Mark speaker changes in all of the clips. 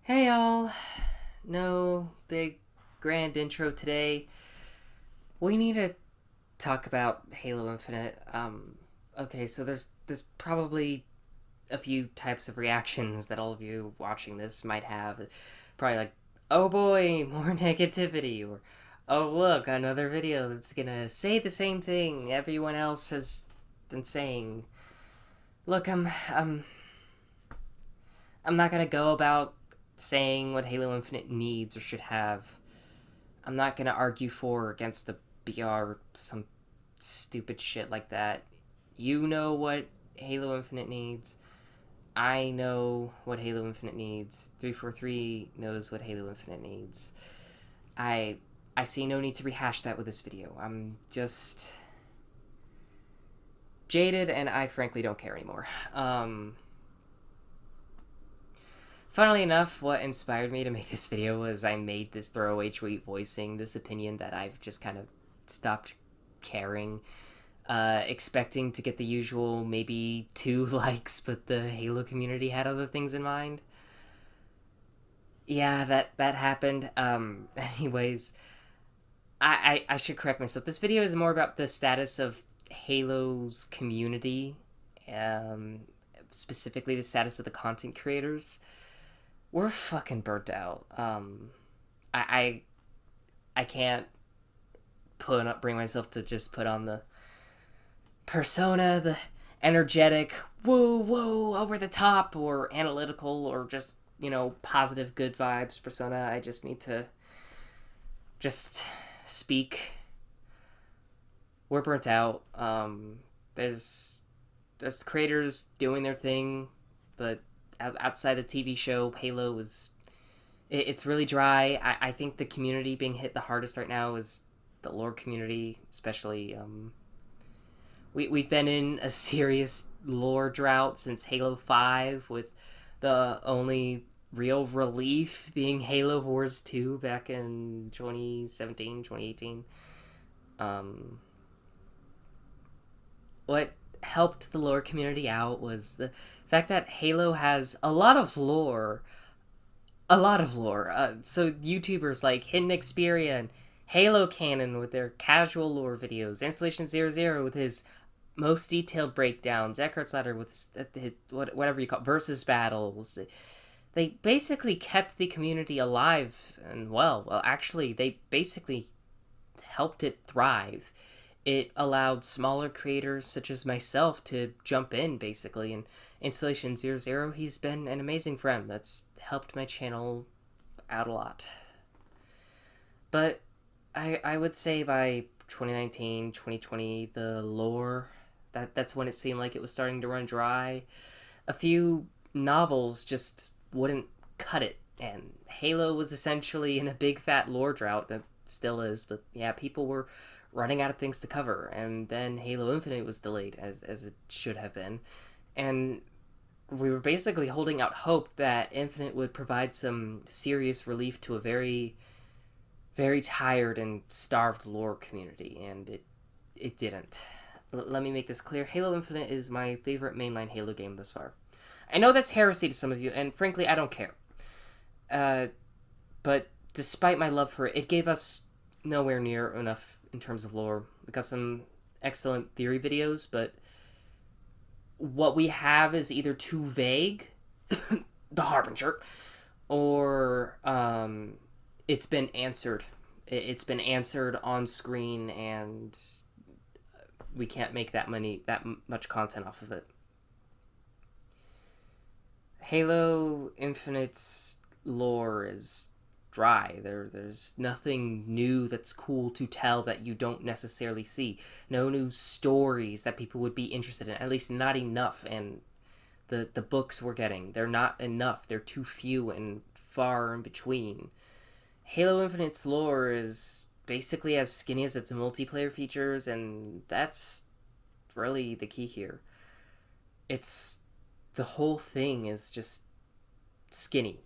Speaker 1: Hey y'all, no big grand intro today. We need to talk about Halo Infinite. Okay, so there's probably a few types of reactions that all of you watching this might have. Probably like, oh boy, more negativity, or oh look, another video that's gonna say the same thing everyone else has been saying. Look, I'm not gonna go about saying what Halo Infinite needs or should have. I'm not gonna argue for or against the BR or some stupid shit like that. You know what Halo Infinite needs. I know what Halo Infinite needs. 343 knows what Halo Infinite needs. I I see no need to rehash that with this video. I'm just jaded and I frankly don't care anymore. Funnily enough, what inspired me to make this video was I made this throwaway tweet voicing this opinion that I've just kind of stopped caring, expecting to get the usual maybe 2 likes, but the Halo community had other things in mind. Yeah, that happened. Anyways, I should correct myself. This video is more about the status of Halo's community, um, specifically the status of the content creators. We're fucking burnt out. I I can't bring myself to just put on the persona, the energetic, woo woo, over the top, or analytical, or just positive, good vibes persona. I just need to just speak. We're burnt out. There's creators doing their thing, but outside the TV show, Halo is it's really dry. I think the community being hit the hardest right now is the lore community, especially. We've been in a serious lore drought since Halo 5, with the only real relief being Halo Wars 2 back in 2017, 2018. Um, what helped the lore community out was the fact that Halo has a lot of lore. A lot of lore. So YouTubers like Hidden Xperia and Halo Canon with their casual lore videos, Installation 00 with his most detailed breakdowns, Eckhart's Ladder with his whatever you call it, versus battles. They basically kept the community alive and well. Well, actually, they basically helped it thrive. It allowed smaller creators such as myself to jump in, basically. And Installation 00, he's been an amazing friend that's helped my channel out a lot. But I would say by 2019, 2020, the lore, that's when it seemed like it was starting to run dry. A few novels just wouldn't cut it, and Halo was essentially in a big fat lore drought. That still is, but yeah, people were running out of things to cover, and then Halo Infinite was delayed as it should have been, and we were basically holding out hope that Infinite would provide some serious relief to a very, very tired and starved lore community, and it didn't. Let me make this clear. Halo Infinite is my favorite mainline Halo game thus far. I know that's heresy to some of you, and frankly, I don't care. But despite my love for it, it gave us nowhere near enough in terms of lore. We got some excellent theory videos, but what we have is either too vague, the Harbinger, or it's been answered. It's been answered on screen, and we can't make that much content off of it. Halo Infinite's lore is dry. There's nothing new that's cool to tell that you don't necessarily see. No new stories that people would be interested in. At least not enough. And the books we're getting, they're not enough. They're too few and far in between. Halo Infinite's lore is basically as skinny as its multiplayer features, and that's really the key here. It's the whole thing is just skinny,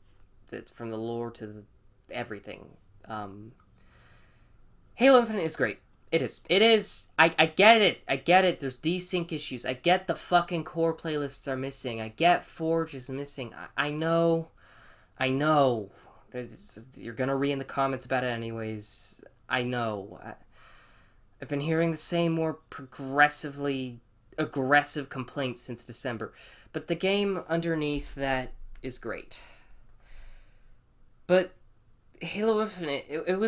Speaker 1: from the lore to everything. Halo Infinite is great. It is. It is. I get it. I get it. There's desync issues. I get the fucking core playlists are missing. I get Forge is missing. I know. I know. You're gonna read in the comments about it anyways. I know. I've been hearing the same more progressively aggressive complaints since December, but the game underneath that is great. But Halo Infinite, it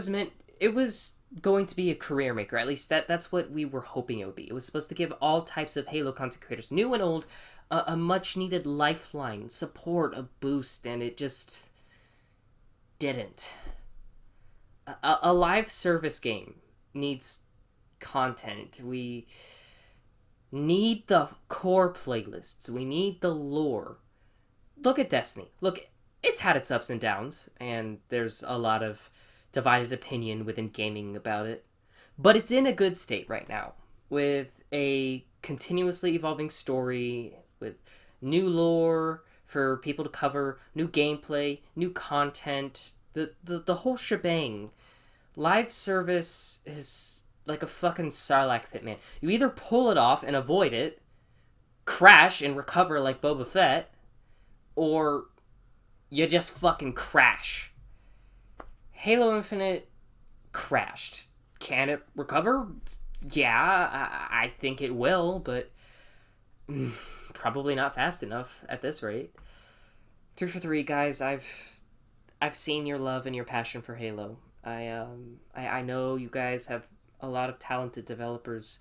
Speaker 1: was going to be a career maker. At least that's what we were hoping it would be. It was supposed to give all types of Halo content creators, new and old, a much needed lifeline, support, a boost, and it just didn't. A live service game needs content. We need the core playlists. We need the lore. Look at Destiny. Look, it's had its ups and downs, and there's a lot of divided opinion within gaming about it. But it's in a good state right now, with a continuously evolving story, with new lore for people to cover, new gameplay, new content, the whole shebang. Live service is like a fucking Sarlacc pit, man. You either pull it off and avoid it, crash and recover like Boba Fett, or you just fucking crash. Halo Infinite crashed. Can it recover? Yeah, I think it will, but probably not fast enough at this rate. 3 for 3, guys. I've seen your love and your passion for Halo. I know you guys have a lot of talented developers.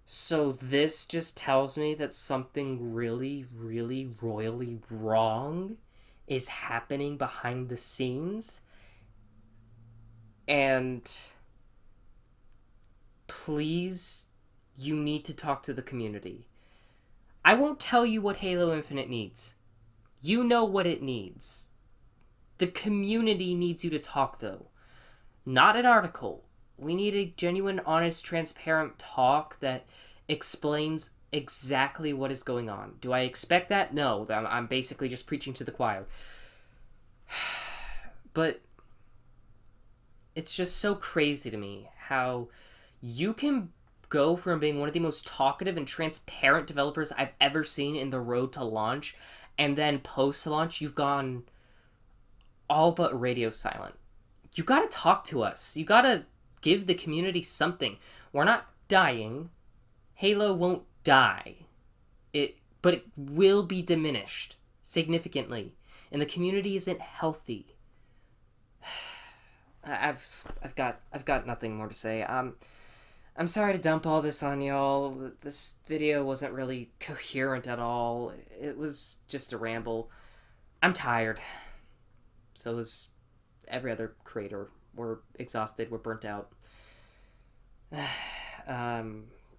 Speaker 1: So this just tells me that something really, really royally wrong is happening behind the scenes. And please, you need to talk to the community. I won't tell you what Halo Infinite needs. You know what it needs. The community needs you to talk, though. Not an article. We need a genuine, honest, transparent talk that explains exactly what is going on. Do I expect that? No. I'm basically just preaching to the choir. But it's just so crazy to me how you can go from being one of the most talkative and transparent developers I've ever seen in the road to launch, and then post-launch, you've gone all but radio silent. You gotta talk to us. You gotta give the community something. We're not dying. Halo won't die. But it will be diminished significantly. And the community isn't healthy. I've got nothing more to say. I'm sorry to dump all this on y'all. This video wasn't really coherent at all. It was just a ramble. I'm tired. So is every other creator. We're exhausted. We're burnt out.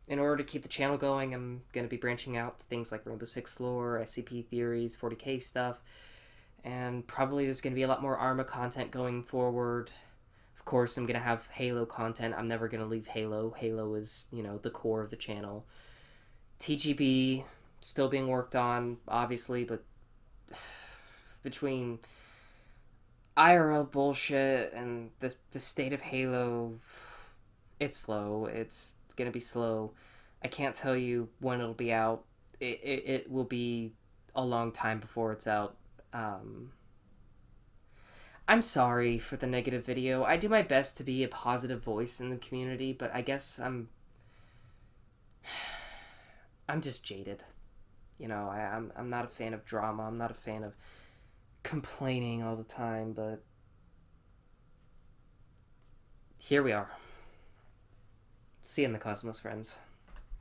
Speaker 1: In order to keep the channel going, I'm going to be branching out to things like Rainbow Six lore, SCP theories, 40k stuff, and probably there's going to be a lot more Arma content going forward. Of course, I'm going to have Halo content. I'm never going to leave Halo. Halo is, the core of the channel. TGB, still being worked on, obviously, but between IRL bullshit and the state of Halo, it's slow. It's going to be slow. I can't tell you when it'll be out. It will be a long time before it's out. I'm sorry for the negative video. I do my best to be a positive voice in the community, but I guess I'm just jaded. I'm not a fan of drama. I'm not a fan of complaining all the time, but here we are. See you in the cosmos, friends.